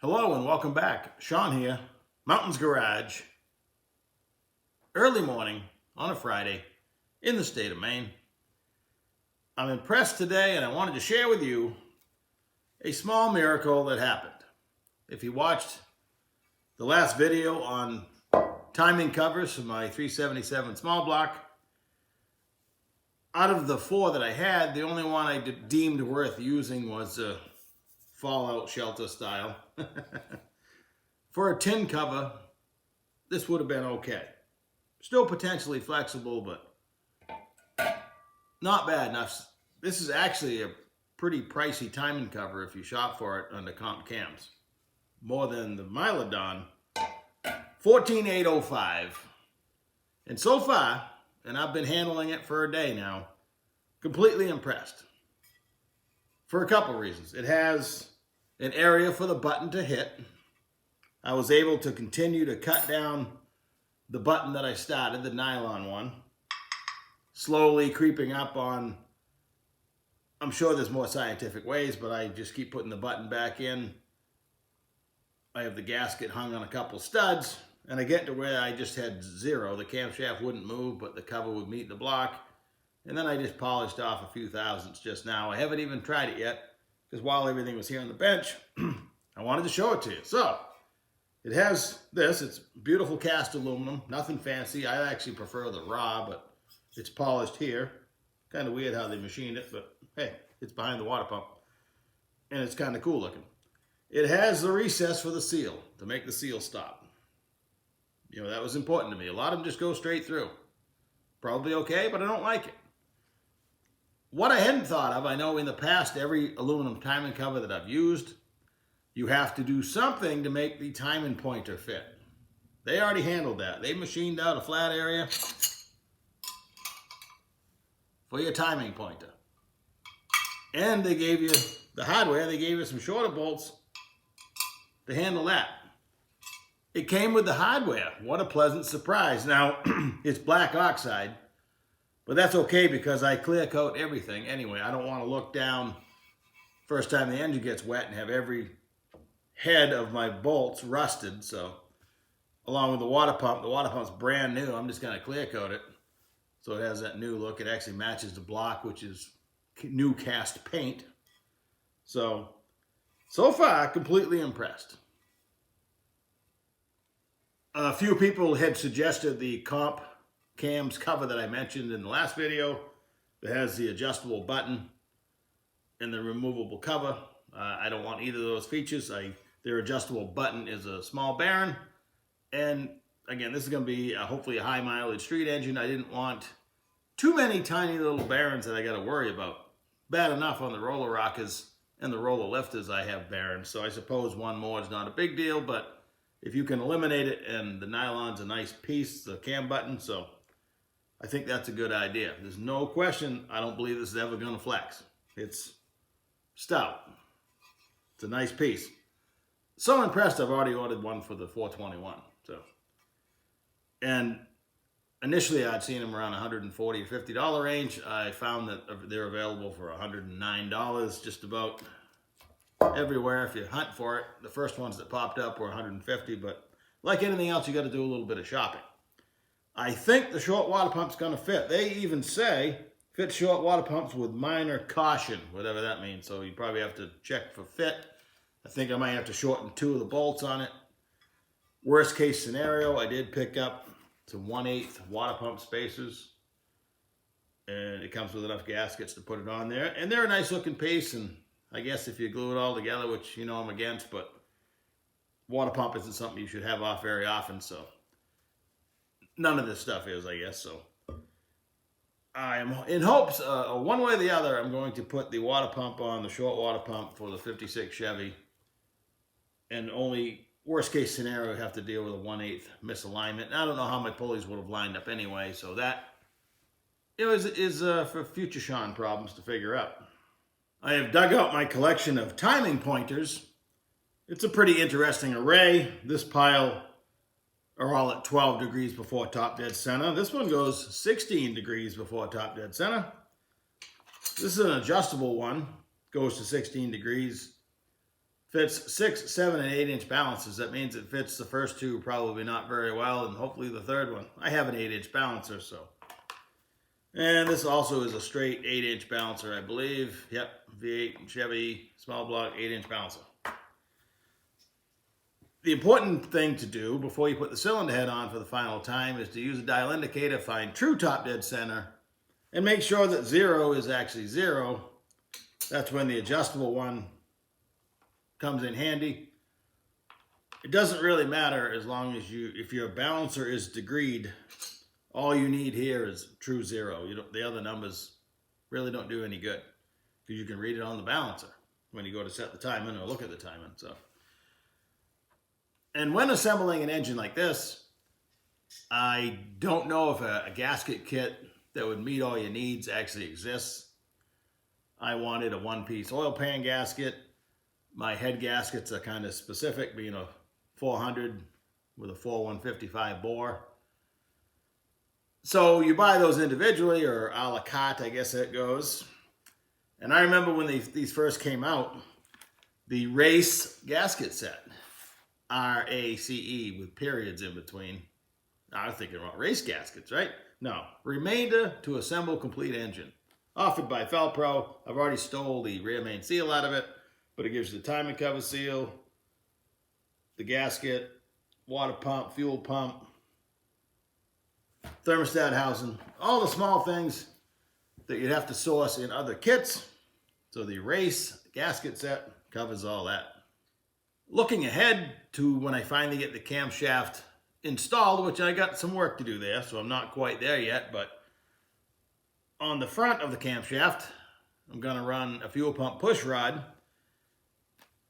Hello and welcome back. Sean here, Mountains Garage. Early morning on a Friday in the state of Maine. I'm impressed today and I wanted to share with you a small miracle that happened. If you watched the last video on timing covers for my 377 small block, out of the four that I had, the only one I deemed worth using was a fallout shelter style. For a tin cover, this would have been okay. Still potentially flexible, but not bad enough. This is actually a pretty pricey timing cover if you shop for it under comp cams. More than the Mylodon, $14,805. And so far, and I've been handling it for a day now, completely impressed. For a couple reasons. It has an area for the button to hit. I was able to continue to cut down the button that I started, the nylon one, slowly creeping up on, I'm sure there's more scientific ways, but I just keep putting the button back in. I have the gasket hung on a couple studs, and I get to where I just had zero. The camshaft wouldn't move, but the cover would meet the block. And then I just polished off a few thousandths just now. I haven't even tried it yet, because while everything was here on the bench, I wanted to show it to you. So, it has this. It's beautiful cast aluminum, nothing fancy. I actually prefer the raw, but it's polished here. Kind of weird how they machined it, but hey, it's behind the water pump. And it's kind of cool looking. It has the recess for the seal, to make the seal stop. You know, that was important to me. A lot of them just go straight through. Probably okay, but I don't like it. What I hadn't thought of, I know in the past, every aluminum timing cover that I've used, you have to do something to make the timing pointer fit. They already handled that. They machined out a flat area for your timing pointer. And they gave you the hardware, they gave you some shorter bolts to handle that. It came with the hardware. What a pleasant surprise. Now, it's black oxide, but that's okay because I clear coat everything anyway. I don't want to look down first time the engine gets wet and have every head of my bolts rusted. So along with the water pump's brand new. I'm just going to clear coat it so it has that new look. It actually matches the block, which is new cast paint. So far, completely impressed. A few people had suggested the comp cams cover that I mentioned in the last video that has the adjustable button and the removable cover. I don't want either of those features. Their adjustable button is a small bearing. And again, this is going to be hopefully a high mileage street engine. I didn't want too many tiny little bearings that I got to worry about. Bad enough on the roller rockers and the roller lifters I have bearings. So I suppose one more is not a big deal, but if you can eliminate it, and the nylon's a nice piece, the cam button, so I think that's a good idea. There's no question, I don't believe this is ever going to flex. It's stout. It's a nice piece. So impressed, I've already ordered one for the 421. And initially I'd seen them around $140 to $50 range. I found that they're available for $109 just about everywhere if you hunt for it. The first ones that popped up were $150, but like anything else, you got to do a little bit of shopping. I think the short water pump's going to fit. They even say fit short water pumps with minor caution, whatever that means. So you probably have to check for fit. I think I might have to shorten 2 of the bolts on it. Worst case scenario, I did pick up some 1/8 water pump spacers. And it comes with enough gaskets to put it on there. And they're a nice looking piece. And I guess if you glue it all together, which you know I'm against, but water pump isn't something you should have off very often. So none of this stuff is, I guess. So I am in hopes, one way or the other, I'm going to put the water pump on the short water pump for the 56 Chevy. And only worst case scenario, have to deal with a 1/8 misalignment. And I don't know how my pulleys would have lined up anyway, so that is for future Sean problems to figure out. I have dug out my collection of timing pointers. It's a pretty interesting array. This pile are all at 12 degrees before top dead center. This one goes 16 degrees before top dead center. This is an adjustable one. Goes to 16 degrees, fits 6, 7, and 8-inch balances. That means it fits the first two probably not very well, and hopefully the third one. I have an 8-inch balancer, so. And this also is a straight 8-inch balancer, I believe. Yep, V8 Chevy small block 8-inch balancer. The important thing to do before you put the cylinder head on for the final time is to use a dial indicator, find true top dead center, and make sure that 0 is actually 0. That's when the adjustable one comes in handy. It doesn't really matter as long as if your balancer is degreed, all you need here is true 0. The other numbers really don't do any good because you can read it on the balancer when you go to set the timing or look at the timing. So. And when assembling an engine like this, I don't know if a gasket kit that would meet all your needs actually exists. I wanted a one-piece oil pan gasket. My head gaskets are kind of specific, being a 400 with a 4155 bore. So you buy those individually or a la carte, I guess it goes. And I remember when these first came out, the race gasket set. R-A-C-E with periods in between. I was thinking about race gaskets, right? No. Remainder to assemble complete engine. Offered by Felpro. I've already stole the rear main seal out of it, but it gives you the timing cover seal, the gasket, water pump, fuel pump, thermostat housing, all the small things that you'd have to source in other kits. So the race gasket set covers all that. Looking ahead to when I finally get the camshaft installed, which I got some work to do there, so I'm not quite there yet, but on the front of the camshaft, I'm going to run a fuel pump push rod.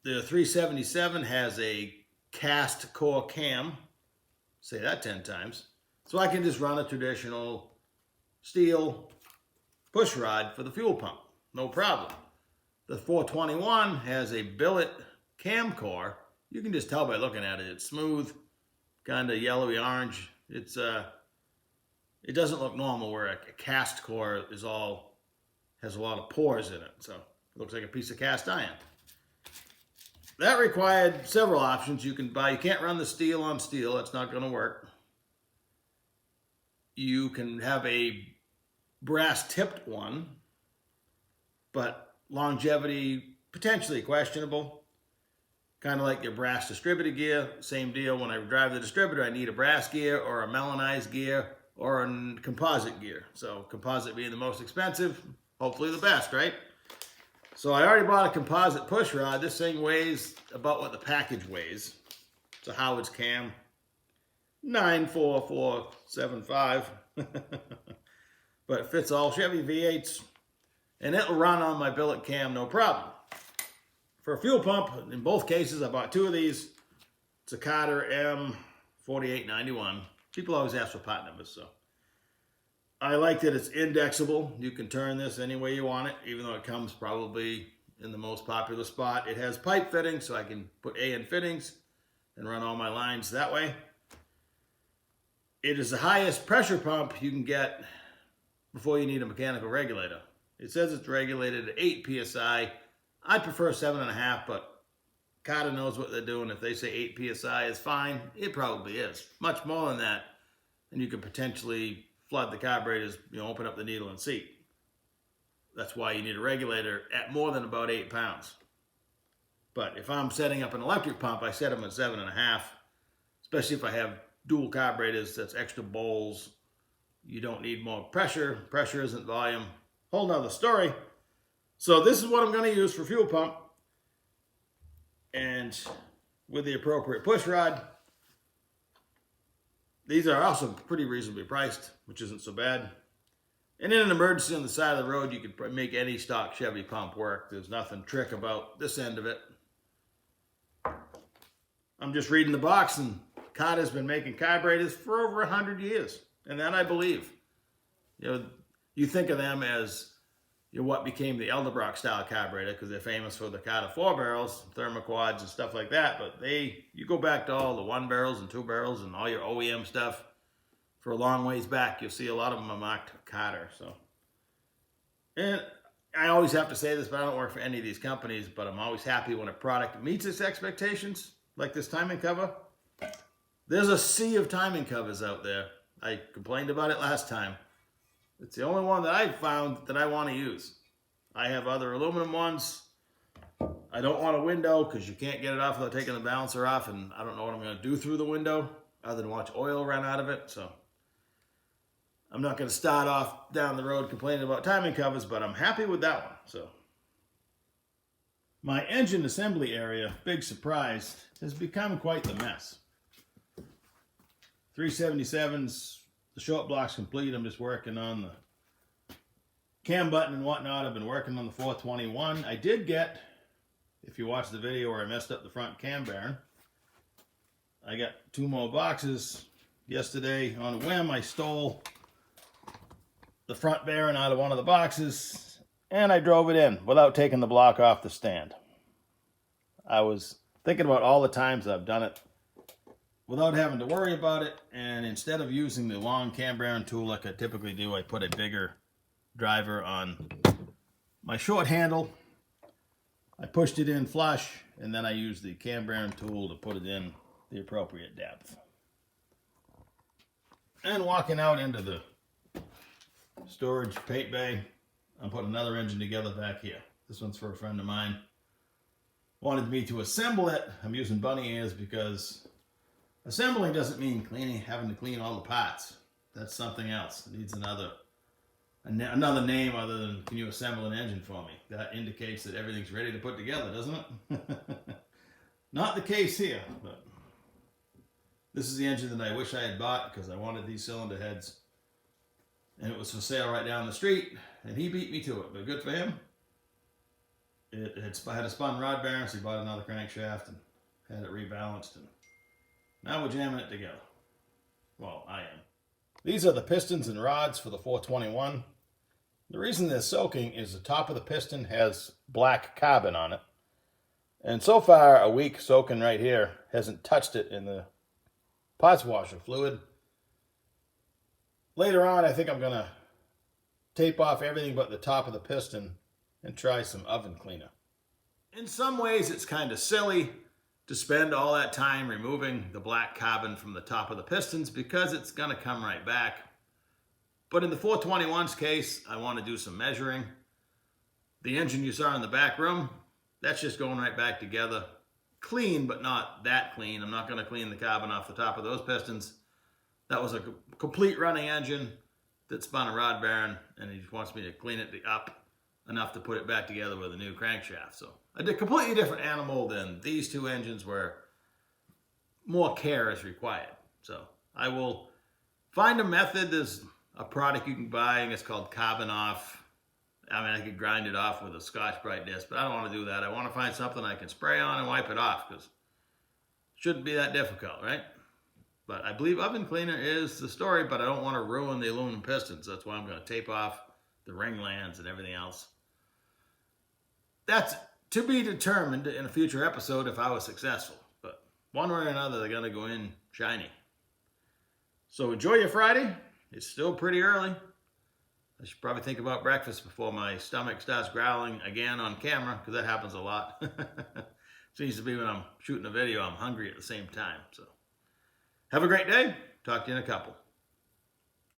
The 377 has a cast core cam, say that 10 times, so I can just run a traditional steel push rod for the fuel pump, no problem. The 421 has a billet cam core. You can just tell by looking at it. It's smooth, kind of yellowy orange. It doesn't look normal where a cast core has a lot of pores in it. So it looks like a piece of cast iron. That required several options you can buy. You can't run the steel on steel. That's not going to work. You can have a brass tipped one, but longevity potentially questionable. Kind of like your brass distributor gear, same deal. When I drive the distributor, I need a brass gear or a melanized gear or a composite gear. So composite being the most expensive, hopefully the best, right? So I already bought a composite push rod. This thing weighs about what the package weighs. It's a Howard's cam, 94475, but it fits all Chevy V8s, and it'll run on my billet cam no problem. For a fuel pump, in both cases, I bought 2 of these. It's a Carter M4891. People always ask for part numbers, so. I like that it's indexable. You can turn this any way you want it, even though it comes probably in the most popular spot. It has pipe fittings, so I can put A in fittings and run all my lines that way. It is the highest pressure pump you can get before you need a mechanical regulator. It says it's regulated at 8 PSI. I prefer 7.5, but Carter knows what they're doing. If they say 8 PSI is fine, it probably is. Much more than that, and you could potentially flood the carburetors, open up the needle and seat. That's why you need a regulator at more than about 8 pounds. But if I'm setting up an electric pump, I set them at 7.5, especially if I have dual carburetors, that's extra bowls. You don't need more pressure. Pressure isn't volume. Whole nother story. So this is what I'm going to use for fuel pump. And with the appropriate push rod. These are also pretty reasonably priced, which isn't so bad. And in an emergency on the side of the road, you could make any stock Chevy pump work. There's nothing trick about this end of it. I'm just reading the box, and Carter's been making carburetors for over 100 years. And that I believe. You think of them as what became the Elderbrock style carburetor, because they're famous for the Carter 4 barrels, thermoquads and stuff like that. But you go back to all the 1 barrels and 2 barrels and all your OEM stuff for a long ways back, you'll see a lot of them are marked Carter. So, and I always have to say this, but I don't work for any of these companies, but I'm always happy when a product meets its expectations, like this timing cover. There's a sea of timing covers out there. I complained about it last time. It's the only one that I found that I want to use. I have other aluminum ones. I don't want a window because you can't get it off without taking the balancer off, and I don't know what I'm going to do through the window other than watch oil run out of it. So I'm not going to start off down the road complaining about timing covers, but I'm happy with that one. So my engine assembly area, big surprise, has become quite the mess. 377's, the short block's complete. I'm just working on the cam button and whatnot. I've been working on the 421. I did get, if you watch the video where I messed up the front cam bearing, I got 2 more boxes. Yesterday on a whim, I stole the front bearing out of one of the boxes and I drove it in without taking the block off the stand. I was thinking about all the times I've done it without having to worry about it, and instead of using the long cam bearing tool like I typically do, I put a bigger driver on my short handle. I pushed it in flush, and then I used the cam bearing tool to put it in the appropriate depth. And walking out into the storage paint bay, I'm putting another engine together back here. This one's for a friend of mine. Wanted me to assemble it. I'm using bunny ears because assembling doesn't mean cleaning, having to clean all the parts. That's something else. It needs another name other than, can you assemble an engine for me? That indicates that everything's ready to put together, doesn't it? Not the case here, but this is the engine that I wish I had bought because I wanted these cylinder heads. And it was for sale right down the street, and he beat me to it, but good for him. It had a spun rod bearing, so he bought another crankshaft and had it rebalanced, and now we're jamming it together. Well, I am. These are the pistons and rods for the 421. The reason they're soaking is the top of the piston has black carbon on it. And so far, a week soaking right here hasn't touched it in the parts washer fluid. Later on, I think I'm going to tape off everything but the top of the piston and try some oven cleaner. In some ways, it's kind of silly to spend all that time removing the black carbon from the top of the pistons because it's going to come right back. But in the 421's case, I want to do some measuring. The engine you saw in the back room, that's just going right back together. Clean, but not that clean. I'm not going to clean the carbon off the top of those pistons. That was a complete running engine that spun a rod bearing, and he just wants me to clean it up enough to put it back together with a new crankshaft. So a completely different animal than these two engines where more care is required. So I will find a method. There's a product you can buy, and it's called Carbon Off. I mean, I could grind it off with a Scotch-Brite disc, but I don't want to do that. I want to find something I can spray on and wipe it off because it shouldn't be that difficult, right? But I believe oven cleaner is the story, but I don't want to ruin the aluminum pistons. That's why I'm going to tape off the ring lands and everything else. That's to be determined in a future episode if I was successful. But one way or another, they're going to go in shiny. So enjoy your Friday. It's still pretty early. I should probably think about breakfast before my stomach starts growling again on camera, because that happens a lot. Seems to be when I'm shooting a video, I'm hungry at the same time. So have a great day. Talk to you in a couple.